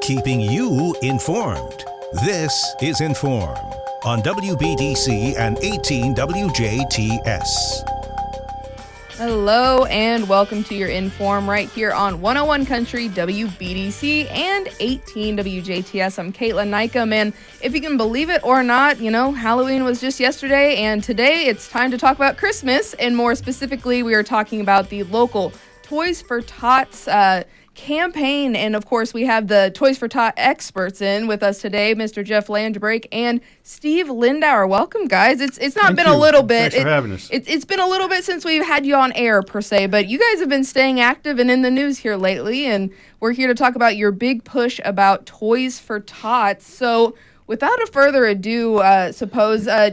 Keeping you informed. This is In.form on WBDC and 18 WJTS. Hello and welcome to your In.form right here on 101 Country, WBDC, and 18 WJTS. I'm Kaitlyn Neukam, and if you can believe it or not, Halloween was just yesterday, and today it's time to talk about Christmas, and more specifically, we are talking about the local Toys for Tots campaign, and of course we have the Toys for Tots experts in with us today, Mr. Jeff Langebrake and Steve Lindauer. Welcome, guys. It's not Thank been you. a little bit. Thanks for having us. It's been a little bit since we've had you on air per se, but you guys have been staying active and in the news here lately, and we're here to talk about your big push about Toys for Tots. So without a further ado,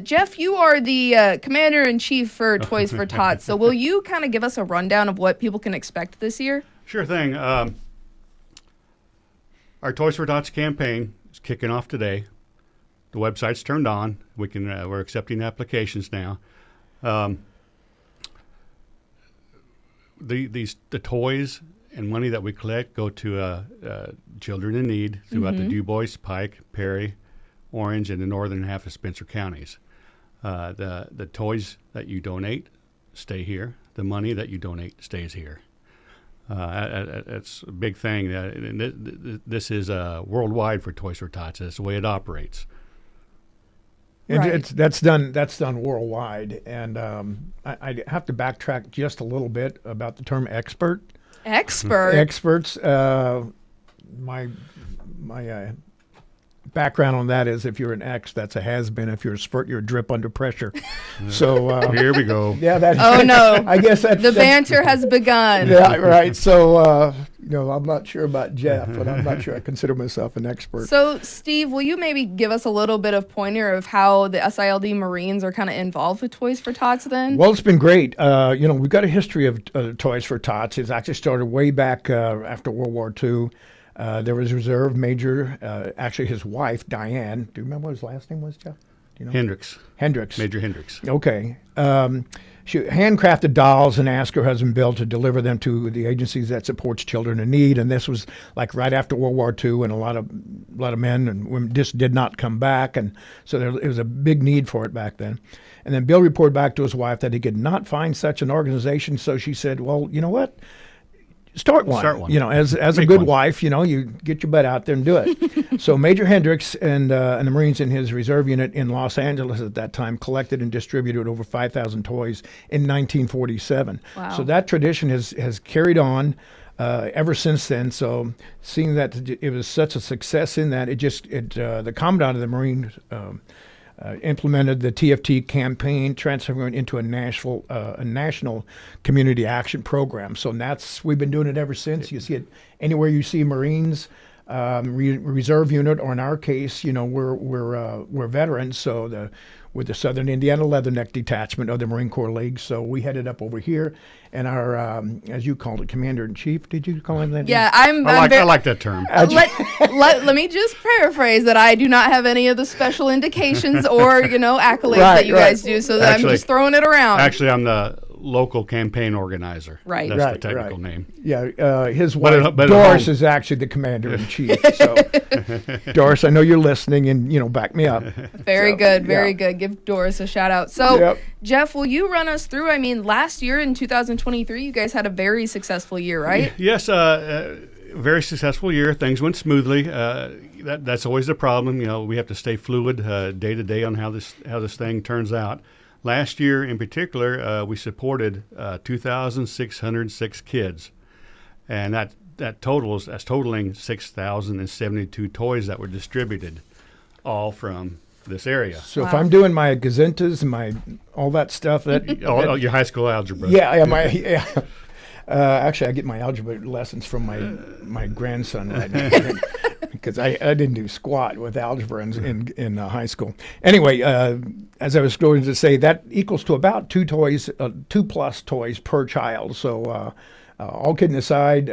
Jeff, you are the commander-in-chief for Toys for Tots. So will you kind of give us a rundown of what people can expect this year? Sure thing. Our Toys for Tots campaign is kicking off today. The website's turned on. We're accepting applications now. The toys and money that we collect go to children in need throughout the DuBois, Pike, Perry, Orange, and the northern half of Spencer counties. The toys that you donate stay here. The money that you donate stays here. It's a big thing. This is worldwide for Toys for Tots. That's the way it operates. Right. That's done worldwide, and I have to backtrack just a little bit about the term expert. Experts. My background on that is if you're an X, that's a has-been. If you're a spurt, you're a drip under pressure. So here we go. Yeah. Oh no! I guess the banter has begun. Yeah, right. So I'm not sure about Jeff, but I'm not sure I consider myself an expert. So Steve, will you maybe give us a little bit of pointer of how the SILD Marines are kind of involved with Toys for Tots then? Well, it's been great. We've got a history of Toys for Tots. It's actually started way back after World War II. There was a reserve major, actually his wife, Diane. Do you remember what his last name was, Jeff? Do you know? Hendricks. Major Hendricks. Okay. She handcrafted dolls and asked her husband Bill to deliver them to the agencies that supports children in need. And this was like right after World War II, and a lot of men and women just did not come back. And so there was a big need for it back then. And then Bill reported back to his wife that he could not find such an organization. So she said, well, you know what? Start one. As a good wife, you get your butt out there and do it. So Major Hendricks and the Marines in his reserve unit in Los Angeles at that time collected and distributed over 5,000 toys in 1947. Wow. So that tradition has carried on ever since then. So seeing that it was such a success in that, the Commandant of the Marines implemented the TFT campaign, transferring it into a national community action program. So we've been doing it ever since. You see it anywhere you see Marines, reserve unit, or in our case, we're veterans. So with the Southern Indiana Leatherneck Detachment of the Marine Corps League. So we headed up over here, and our, as you called it, Commander-in-Chief. Did you call him that? Yeah, I like that term. Let me just paraphrase that I do not have any of the special indications or, accolades that you guys do, so that I'm just throwing it around. Actually, I'm the local campaign organizer. Right. That's the technical name. Yeah, his wife, Doris, is actually the Commander-in-Chief. So, Doris, I know you're listening, and, back me up. Very good. Give Doris a shout out. So, Jeff, will you run us through, last year in 2023, you guys had a very successful year, right? Yes, very successful year. Things went smoothly. That's always the problem. We have to stay fluid day to day on how this thing turns out. Last year, in particular, we supported 2,606 kids, and that's totaling 6,072 toys that were distributed, all from this area. So if I'm doing my gazintas and all that stuff, your high school algebra. Yeah. Actually, I get my algebra lessons from my grandson right now. Because I didn't do squat with algebra in high school. Anyway, as I was going to say, that equals to about 2 plus toys per child. So all kidding aside,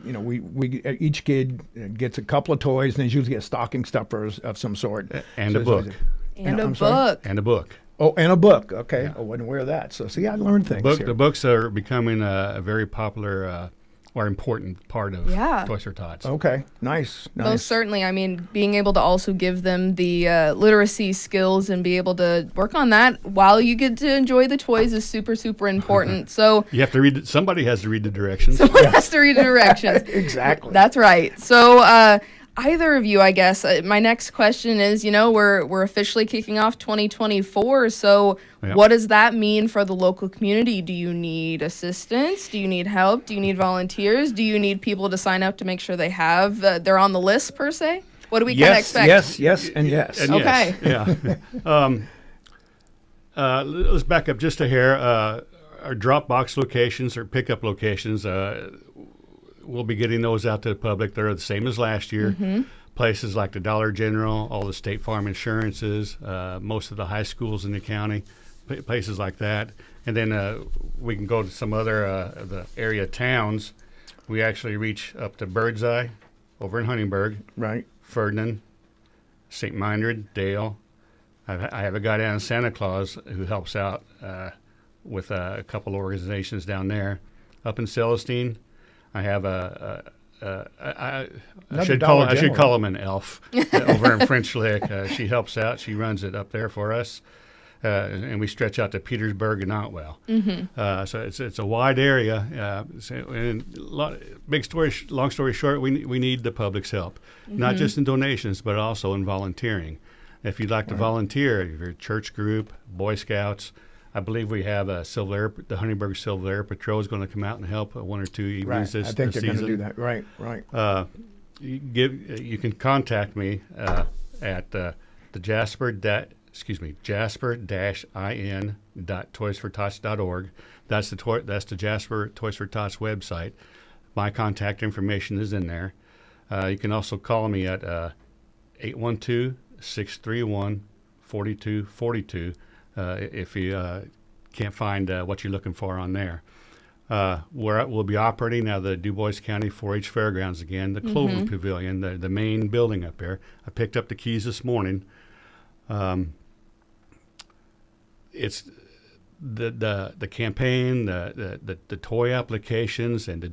we each kid gets a couple of toys, and there's usually a stocking stuffer of some sort. And a book. And a book. And a book. Oh, and a book. Okay. Yeah. I wasn't aware of that. So, see, I learned things here. The books are becoming a very popular are important part of Yeah. Toys for Tots. Okay, nice. Most certainly. I mean, being able to also give them the literacy skills and be able to work on that while you get to enjoy the toys is super, super important. So You have to read. Somebody has to read the directions. someone has to read the directions. Exactly. That's right. So either of you, I guess, my next question is, we're officially kicking off 2024. So Yeah. what does that mean for the local community? Do you need assistance? Do you need help? Do you need volunteers? Do you need people to sign up to make sure they're on the list per se? What do we kind of expect? Yes, and yes. And Okay. Yes, yeah. Let's back up just a hair. Our drop box locations or pickup locations, we'll be getting those out to the public. They're the same as last year. Places like the Dollar General, all the State Farm insurances, most of the high schools in the county, places like that. And then we can go to some other the area towns. We actually reach up to Birdseye over in Huntingburg, Right. Ferdinand, St. Meinrad, Dale. I have a guy down in Santa Claus who helps out with a couple organizations down there. Up in Celestine, I have I should call him an elf over in French Lick. She helps out. She runs it up there for us, and we stretch out to Petersburg and Otwell. So it's a wide area. Long story short, we need the public's help, not just in donations, but also in volunteering. If you'd like to volunteer, if you're a church group, Boy Scouts, I believe we have the Huntingburg Silver Air Patrol is going to come out and help one or two evenings Right. this I think this they're going to season. do that. Right. You can contact me at the jasper-in.toysfortots.org. That's the Jasper Toys for Tots website. My contact information is in there. You can also call me at 812-631-4242 if you can't find what you're looking for on there. We'll be operating out of the Du Bois County 4-H Fairgrounds again, the Clover Pavilion, the main building up there. I picked up the keys this morning. It's the campaign, the toy applications, and the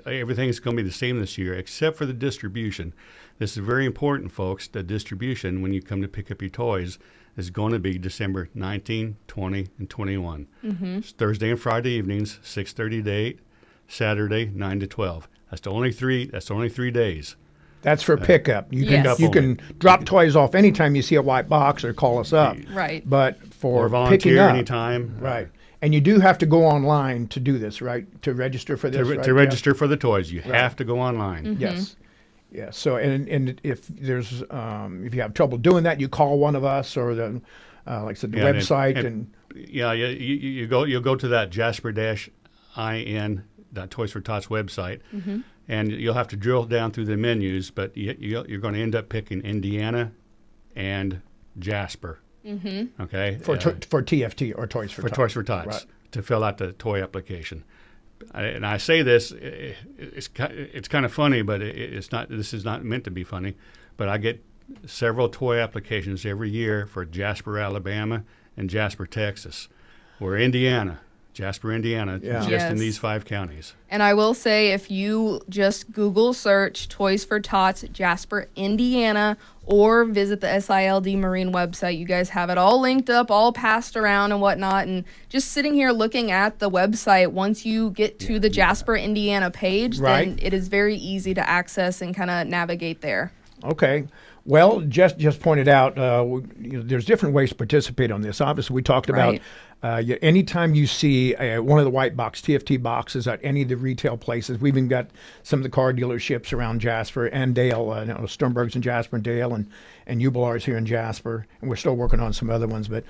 everything's going to be the same this year except for the distribution. This is very important, folks. The distribution, when you come to pick up your toys, is going to be December 19, 20, and 21. It's Thursday and Friday evenings, 6:30 to 8. Saturday, 9 to 12. That's the only 3 days. That's for pickup. You Yes. can drop toys off anytime you see a white box or call us up. Right. But for Or picking volunteer up, anytime. right? And you do have to go online to do this, right? To register for this, right? To register for the toys, you have to go online. Yes. Yeah. So, and if there's if you have trouble doing that, you call one of us or the like I said, the Yeah, website you you'll go to that jasper-in.toysfortots website, and you'll have to drill down through the menus, but you're going to end up picking Indiana and Jasper. Okay. for TFT or Toys for Tots. Toys for Tots Right. to fill out the toy application. And I say this, it's kind of funny, but it's not. This is not meant to be funny. But I get several toy applications every year for Jasper, Alabama, and Jasper, Texas. We're Jasper, Indiana, Yeah. just Yes. in these 5 counties. And I will say, if you just Google search Toys for Tots Jasper, Indiana, or visit the SILD Marine website, you guys have it all linked up, all passed around and whatnot. And just sitting here looking at the website, once you get to the Jasper, Indiana page, Right. then it is very easy to access and kind of navigate there. Okay. Well, just pointed out, there's different ways to participate on this. Obviously, we talked about anytime you see one of the white box TFT boxes at any of the retail places. We've even got some of the car dealerships around Jasper and Dale, Sternberg's in Jasper and Dale, and Ubilar's here in Jasper, and we're still working on some other ones. But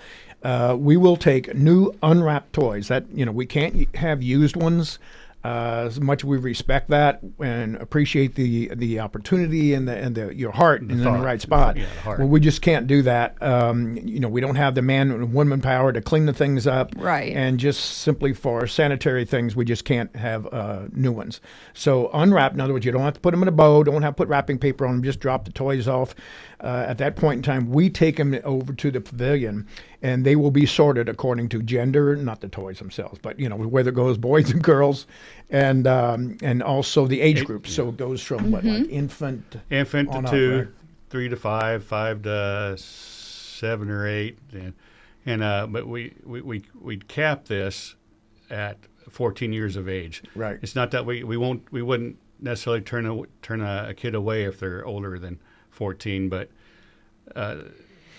we will take new unwrapped toys. That we can't have used ones. As much as we respect that and appreciate the opportunity and your heart in the right spot, the heart. well, we just can't do that. We don't have the man and woman power to clean the things up, Right. And just simply for sanitary things, we just can't have new ones. So unwrap, in other words, you don't have to put them in a bow, don't have to put wrapping paper on them, just drop the toys off. At that point in time, we take them over to the pavilion, and they will be sorted according to gender, not the toys themselves, but whether it goes boys and girls, and also the age group. So it goes from like infant to on 2, up, right? 3 to 5, 5 to 7 or 8, but we cap this at 14 years of age. Right. It's not that we wouldn't necessarily turn a kid away if they're older than 14, but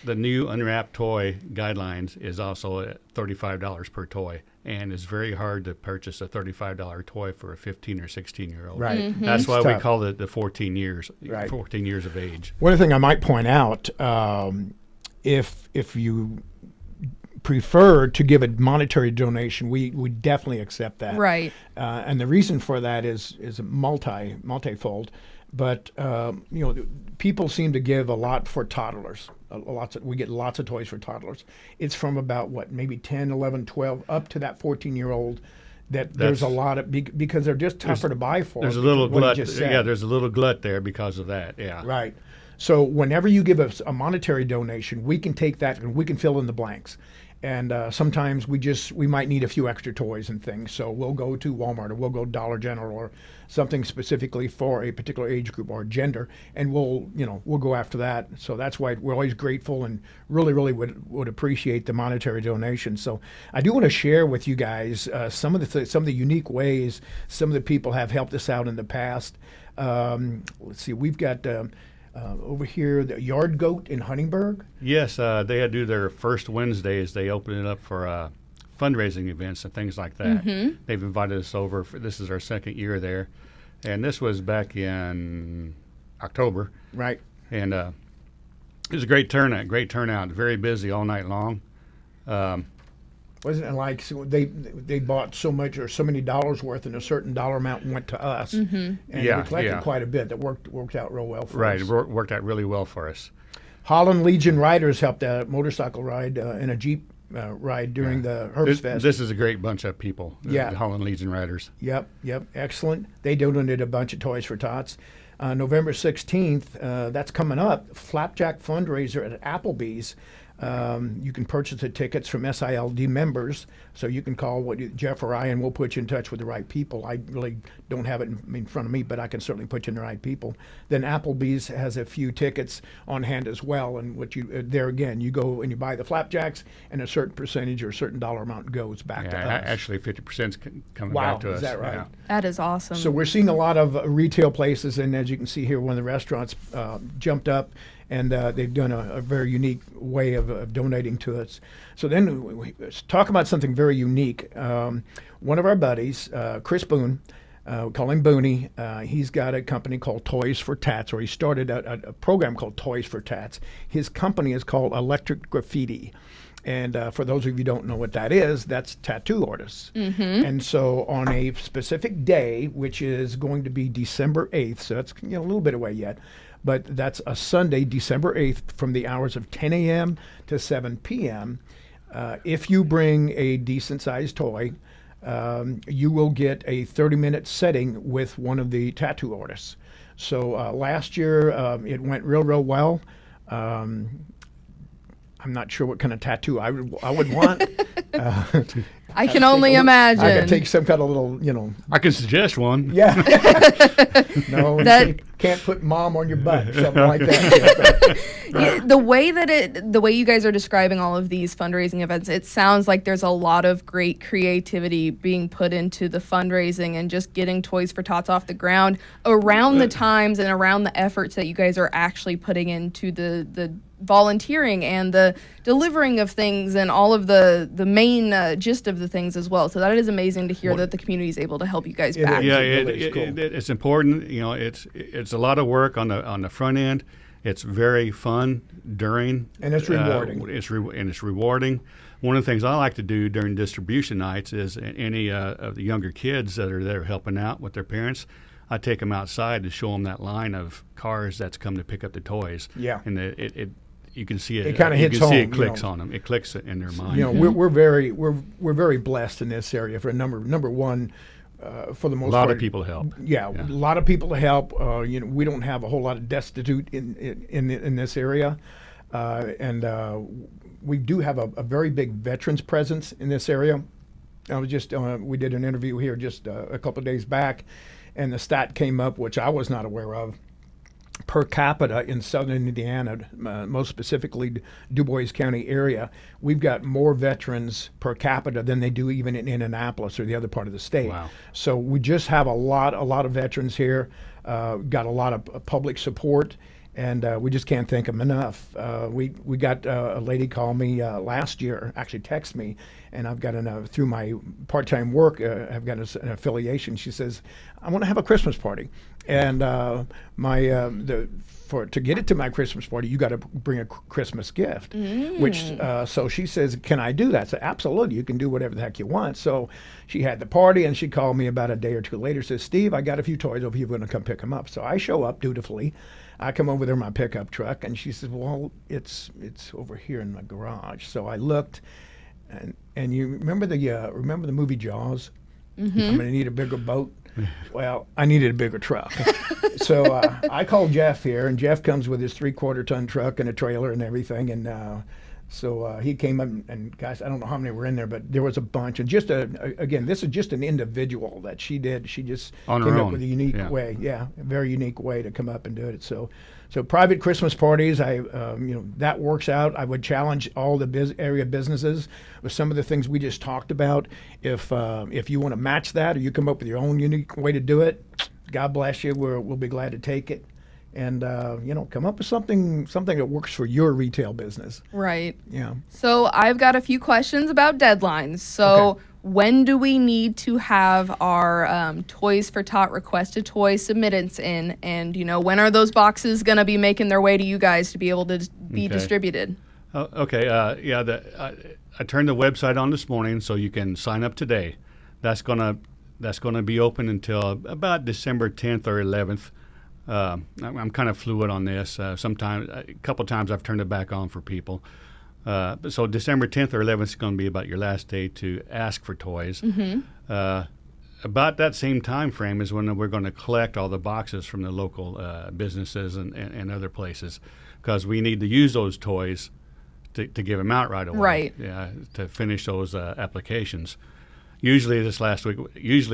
the new unwrapped toy guidelines is also at $35 per toy, and it's very hard to purchase a $35 toy for a 15 or 16-year-old. Right. That's why It's we tough. call it the 14 years. Right. 14 years of age. One thing I might point out, if you prefer to give a monetary donation, we definitely accept that. Right. And the reason for that is multifold. But people seem to give a lot for toddlers. We get lots of toys for toddlers. It's from about maybe 10, 11, 12, up to that 14-year-old. There's a lot of because they're just tougher to buy for. There's a little glut. Yeah, there's a little glut there because of that. Yeah. Right. So whenever you give us a monetary donation, we can take that and we can fill in the blanks. And sometimes we might need a few extra toys and things. So we'll go to Walmart or we'll go Dollar General or something specifically for a particular age group or gender, and we'll go after that. So that's why we're always grateful and really would appreciate the monetary donation. So I do want to share with you guys some of the unique ways some of the people have helped us out in the past. Let's see, we've got. Over here, the Yard Goat in Huntingburg. Yes, they had to do their first Wednesdays. They open it up for fundraising events and things like that. They've invited us over. This is our second year there, and this was back in October. Right. And it was a great turnout. Very busy all night long. Wasn't it like they bought so much or so many dollars worth, and a certain dollar amount went to us, and we collected quite a bit. That worked out real well for us. Right, it worked out really well for us. Holland Legion Riders helped a motorcycle ride and a Jeep ride during the Herbst Fest. This is a great bunch of people. Yeah. The Holland Legion Riders. Yep, excellent. They donated a bunch of toys for Tots. November 16th, that's coming up. Flapjack fundraiser at Applebee's. You can purchase the tickets from SILD members, so you can call Jeff or I, and we'll put you in touch with the right people. I really don't have it in front of me, but I can certainly put you in the right people. Then Applebee's has a few tickets on hand as well, and there again, you go and you buy the flapjacks, and a certain percentage or a certain dollar amount goes back to us. Actually, 50% is coming Wow, back to us. is that right? Yeah. That is awesome. So we're seeing a lot of retail places, and as you can see here, one of the restaurants jumped up, and they've done a very unique way of donating to us. So then we talk about something very unique. One of our buddies, Chris Boone, we call him Booney, he's got a company called Toys for Tats, or he started a program called Toys for Tats. His company is called Electric Graffiti. And for those of you who don't know what that is, that's tattoo artists. And so on a specific day, which is going to be December 8th, so that's a little bit away yet, but that's a Sunday, December 8th, from the hours of 10 a.m. to 7 p.m. If you bring a decent-sized toy, you will get a 30-minute setting with one of the tattoo artists. So last year, it went real well. I'm not sure what kind of tattoo I would want. I can only imagine. I could take some kind of little, I can suggest one. Yeah. No, you can't put mom on your butt or something like that. Yeah, the way you guys are describing all of these fundraising events, it sounds like there's a lot of great creativity being put into the fundraising and just getting Toys for Tots off the ground around the times and around the efforts that you guys are actually putting into the volunteering and the delivering of things and all of the main gist of the things as well. So that is amazing to hear that the community is able to help you guys back. Yeah, Really cool. it's important. It's a lot of work on the front end. It's very fun during, And it's rewarding. It's rewarding. One of the things I like to do during distribution nights is any of the younger kids that are there helping out with their parents, I take them outside to show them that line of cars that's come to pick up the toys. Yeah. And you can see it. It kinda hits You can see home, it clicks on them. It clicks in their mind. We're very blessed in this area for number one. For the most A lot part, of people help. Yeah, a lot of people to help. We don't have a whole lot of destitute in this area, and we do have a very big veterans presence in this area. I was just we did an interview here just a couple of days back, and the stat came up, which I was not aware of. Per capita in southern Indiana, most specifically Du Bois County area, we've got more veterans per capita than they do even in Indianapolis or the other part of the state. Wow. So we just have a lot of veterans here, got a lot of public support, and we just can't thank them enough. We got a lady call me last year, actually text me, and I've got through my part-time work, I've got an affiliation. She says, I want to have a Christmas party. And to get it to my Christmas party, you got to bring a Christmas gift. Which so she says, can I do that? I said, absolutely, you can do whatever the heck you want. So she had the party, and she called me about a day or two later. Says, Steve, I got a few toys over here. You're going to come pick them up. So I show up dutifully. I come over there in my pickup truck, and she says, well, it's over here in my garage. So I looked, and you remember the movie Jaws? I'm going to need a bigger boat. Well, I needed a bigger truck. So I called Jeff here, and Jeff comes with his 3/4 ton truck and a trailer and everything. And so he came up, and guys, I don't know how many were in there, but there was a bunch. And just again, this is just an individual that she did. She just On came her up own. with a unique way. Yeah, a very unique way to come up and do it. So private Christmas parties, that works out. I would challenge all the area businesses with some of the things we just talked about. If you want to match that, or you come up with your own unique way to do it, God bless you. We'll be glad to take it. And come up with something that works for your retail business. Right. Yeah. So I've got a few questions about deadlines. So Okay. when do we need to have our Toys for Tot requested toy submittance in? And, when are those boxes going to be making their way to you guys to be able to be Okay. distributed? Okay. I turned the website on this morning, so you can sign up today. That's gonna be open until about December 10th or 11th. I'm kind of fluid on this. Sometimes, a couple times I've turned it back on for people. So December 10th or 11th is going to be about your last day to ask for toys. About that same time frame is when we're going to collect all the boxes from the local businesses and other places, because we need to use those toys to give them out right away. Right. Yeah, to finish those applications. Usually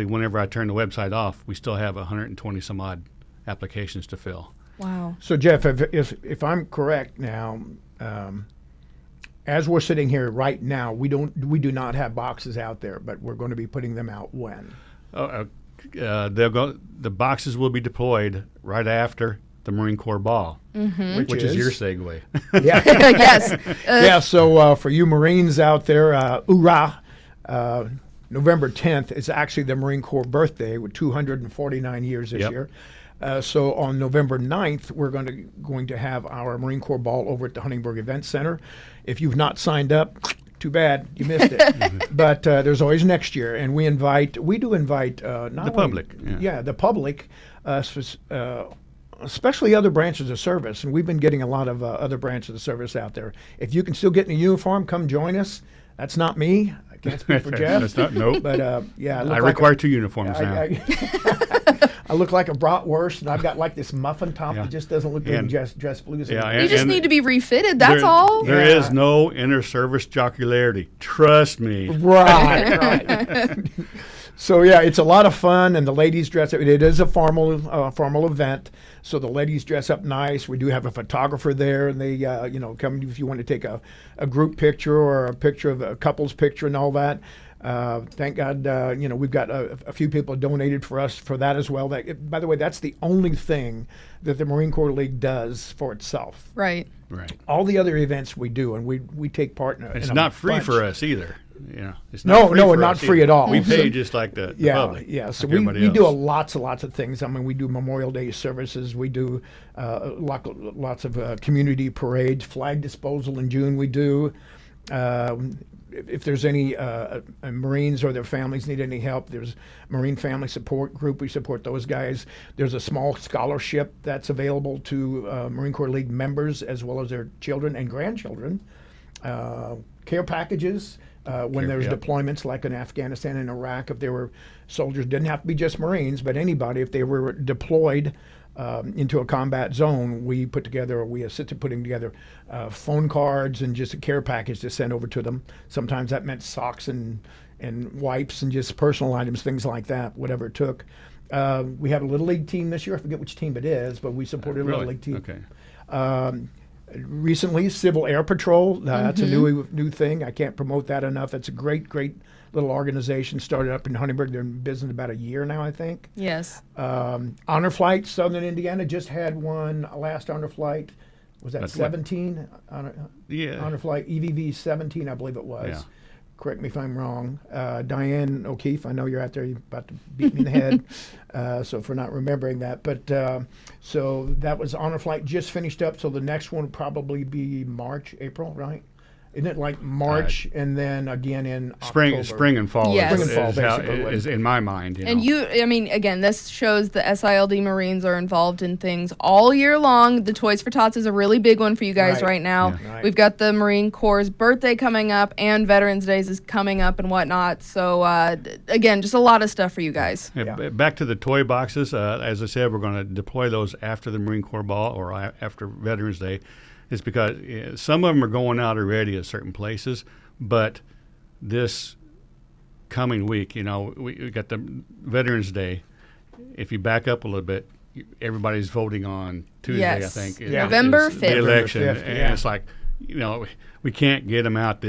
whenever I turn the website off, we still have 120 some odd applications to fill. Wow. So Jeff, if I'm correct now, as we're sitting here right now, we do not have boxes out there, but we're going to be putting them out when? The boxes will be deployed right after the Marine Corps Ball, which is your segue. Yeah. Yes. Yeah. So for you Marines out there, hoorah! November 10th is actually the Marine Corps birthday, with 249 years this Yep. year. So on November 9th, we're going to have our Marine Corps Ball over at the Huntingburg Event Center. If you've not signed up, too bad, you missed it. But there's always next year, and we do invite not The only- public, yeah. the public, especially other branches of service. And we've been getting a lot of other branches of service out there. If you can still get in a uniform, come join us. That's not me. I can't speak for Jeff. That's not, nope. But yeah, I require 2 uniforms now. I look like a bratwurst, and I've got like this muffin top Yeah. that just doesn't look good in dress blues. Yeah, You just need to be refitted. That's all. There Yeah. is no inter-service jocularity. Trust me. Right. So yeah, it's a lot of fun, and the ladies dress up. It is a formal event, so the ladies dress up nice. We do have a photographer there, and they come if you want to take a group picture or a picture of a couple's picture and all that. Thank God, we've got a few people donated for us for that as well. By the way, that's the only thing that the Marine Corps League does for itself. Right. Right. All the other events we do, and we take part in it. It's not free for us either. It's No, not free no, for not us free either. at all. We pay So- just like the Yeah, public. yeah. So like everybody we do else. lots of things. I mean, we do Memorial Day services. We do lots of community parades, flag disposal in June. We do. If there's any Marines or their families need any help, there's Marine Family Support Group. We support those guys. There's a small scholarship that's available to Marine Corps League members as well as their children and grandchildren. Care packages. When there's yep. deployments like in Afghanistan and Iraq, if there were soldiers, didn't have to be just Marines, but anybody, if they were deployed into a combat zone, we assisted putting together phone cards and just a care package to send over to them. Sometimes that meant socks and wipes and just personal items, things like that, whatever it took. We have a Little League team this year. I forget which team it is, but we supported a Little League team. Okay. Recently, Civil Air Patrol. That's a new thing. I can't promote that enough. It's a great little organization. Started up in Huntingburg. They're in business about a year now, I think. Yes. Honor Flight, Southern Indiana, just had one last Honor Flight. Was that 17? Honor Flight, EVV 17, I believe it was. Yeah. Correct me if I'm wrong. Diane O'Keefe, I know you're out there. You're about to beat me in the head, so for not remembering that. But so that was Honor Flight just finished up. So the next one would probably be March, April, right? Isn't it like March and then again in October? Spring and fall. Yes. Spring and fall, basically. Is in my mind. And I mean, again, this shows the SILD Marines are involved in things all year long. The Toys for Tots is a really big one for you guys right now. Yeah. Right. We've got the Marine Corps' birthday coming up, and Veterans Days is coming up and whatnot. So, again, just a lot of stuff for you guys. Yeah. Back to the toy boxes. As I said, we're going to deploy those after the Marine Corps Ball or after Veterans Day. It's because some of them are going out already at certain places, but this coming week, we got the Veterans Day. If you back up a little bit, everybody's voting on Tuesday, I think. November 5th. The election. November 5th, and it's like, we can't get them out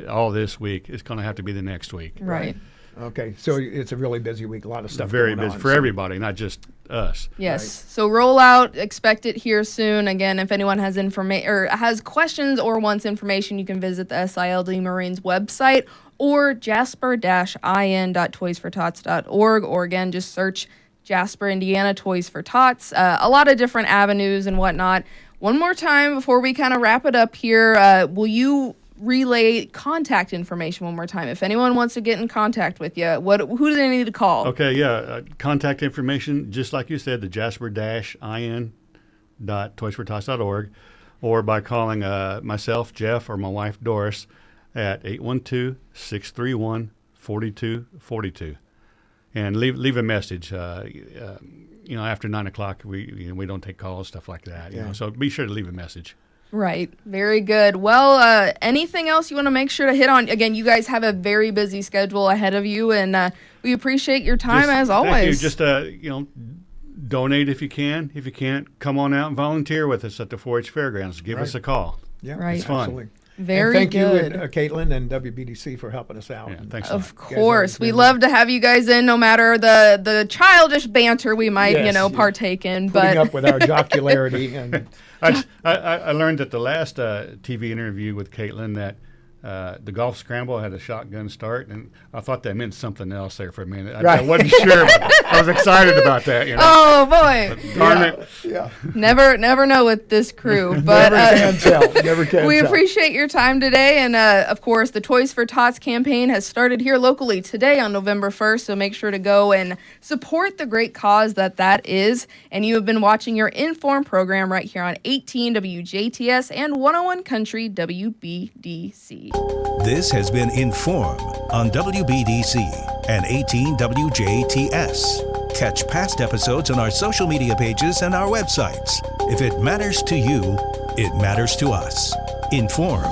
all this week. It's going to have to be the next week. Right. Okay, so it's a really busy week. A lot of stuff Very going busy on, for everybody, not just us. Yes. Right. So roll out. Expect it here soon. Again, if anyone has has questions or wants information, you can visit the SILD Marines website or jasper-in.toysfortots.org, or again, just search Jasper, Indiana Toys for Tots. A lot of different avenues and whatnot. One more time before we kind of wrap it up here, will you relay contact information one more time? If anyone wants to get in contact with you, who do they need to call? Okay, contact information, just like you said, the jasper-in.toysfortots.org, or by calling myself, Jeff, or my wife, Doris, at 812-631-4242. And leave a message. After 9 o'clock, we don't take calls, stuff like that. So be sure to leave a message. Right. Very good. Well, anything else you want to make sure to hit on? Again, you guys have a very busy schedule ahead of you, and we appreciate your time as always. Thank you. Just, donate if you can. If you can't, come on out and volunteer with us at the 4-H Fairgrounds. Give us a call. Yeah, right. It's fun. Absolutely. Very thank good. you, Kaitlyn and WBDC for helping us out. Yeah, thanks. Of course. We love to have you guys in, no matter the childish banter we might, partake in. Putting up with our jocularity. And I learned at the last TV interview with Kaitlyn that the golf scramble had a shotgun start, and I thought that meant something else there for a minute. I wasn't sure, but I was excited about that. Oh boy! But darn it. Yeah. Never know with this crew, but Never can we tell. appreciate your time today, and of course, the Toys for Tots campaign has started here locally today on November 1st. So make sure to go and support the great cause that is. And you have been watching your In.form program right here on 18 WJTS and 101 Country WBDC. This has been In.form on WBDC and 18 WJTS. Catch past episodes on our social media pages and our websites. If it matters to you, it matters to us. In.form.